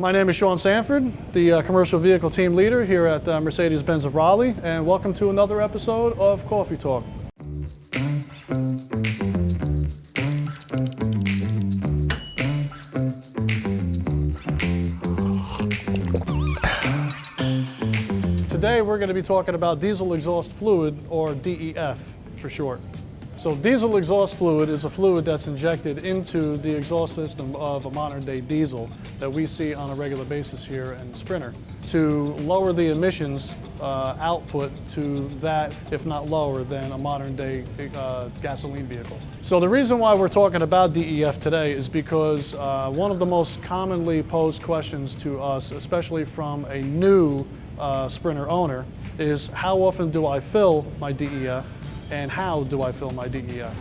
My name is Sean Sanford, the commercial vehicle team leader here at Mercedes-Benz of Raleigh, and welcome to another episode of Coffee Talk. Today we're going to be talking about diesel exhaust fluid, or DEF for short. So diesel exhaust fluid is a fluid that's injected into the exhaust system of a modern day diesel that we see on a regular basis here in Sprinter to lower the emissions output to that, if not lower, than a modern day gasoline vehicle. So the reason why we're talking about DEF today is because one of the most commonly posed questions to us, especially from a new Sprinter owner, is how often do I fill my DEF? And how do I fill my DEF?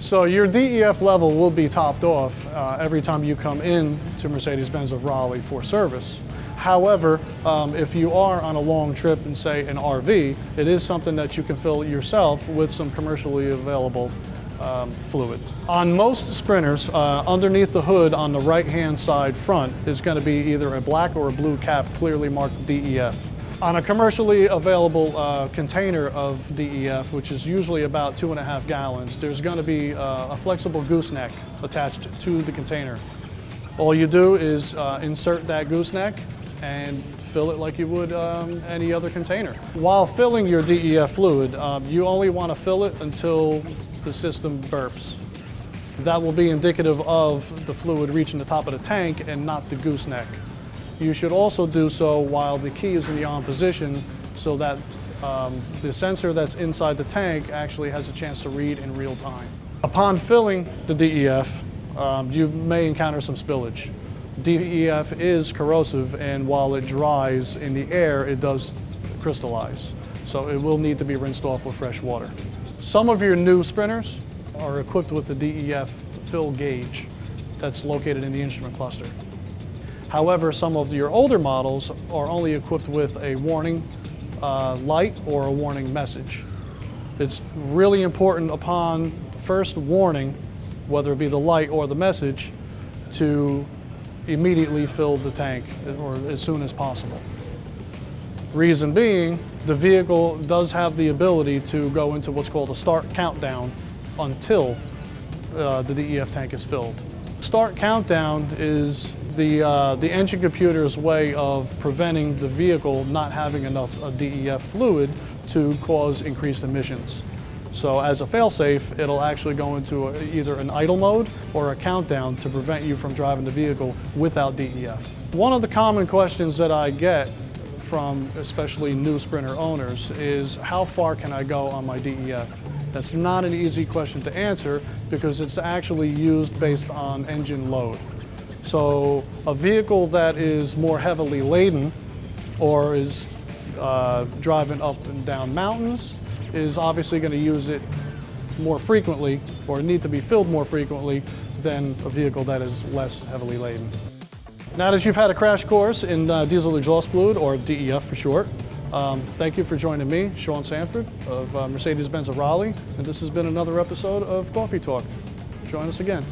So your DEF level will be topped off every time you come in to Mercedes-Benz of Raleigh for service. However, if you are on a long trip and say an RV, it is something that you can fill yourself with some commercially available fluid. On most Sprinters, underneath the hood on the right-hand side front is going to be either a black or a blue cap clearly marked DEF. On a commercially available container of DEF, which is usually about 2.5 gallons, there's going to be a flexible gooseneck attached to the container. All you do is insert that gooseneck and fill it like you would any other container. While filling your DEF fluid, you only want to fill it until the system burps. That will be indicative of the fluid reaching the top of the tank and not the gooseneck. You should also do so while the key is in the on position so that the sensor that's inside the tank actually has a chance to read in real time. Upon filling the DEF, you may encounter some spillage. DEF is corrosive, and while it dries in the air, it does crystallize. So it will need to be rinsed off with fresh water. Some of your new Sprinters are equipped with the DEF fill gauge that's located in the instrument cluster. However, some of your older models are only equipped with a warning light or a warning message. It's really important upon first warning, whether it be the light or the message, to immediately fill the tank or as soon as possible. Reason being, the vehicle does have the ability to go into what's called a start countdown until the DEF tank is filled. Start countdown is the engine computer's way of preventing the vehicle not having enough DEF fluid to cause increased emissions. So as a fail-safe, it'll actually go into either an idle mode or a countdown to prevent you from driving the vehicle without DEF. One of the common questions that I get from especially new Sprinter owners is, how far can I go on my DEF? That's not an easy question to answer because it's actually used based on engine load. So a vehicle that is more heavily laden or is driving up and down mountains is obviously going to use it more frequently or need to be filled more frequently than a vehicle that is less heavily laden. Now that you've had a crash course in diesel exhaust fluid, or DEF for short, thank you for joining me, Sean Sanford of Mercedes-Benz of Raleigh, and this has been another episode of Coffee Talk. Join us again.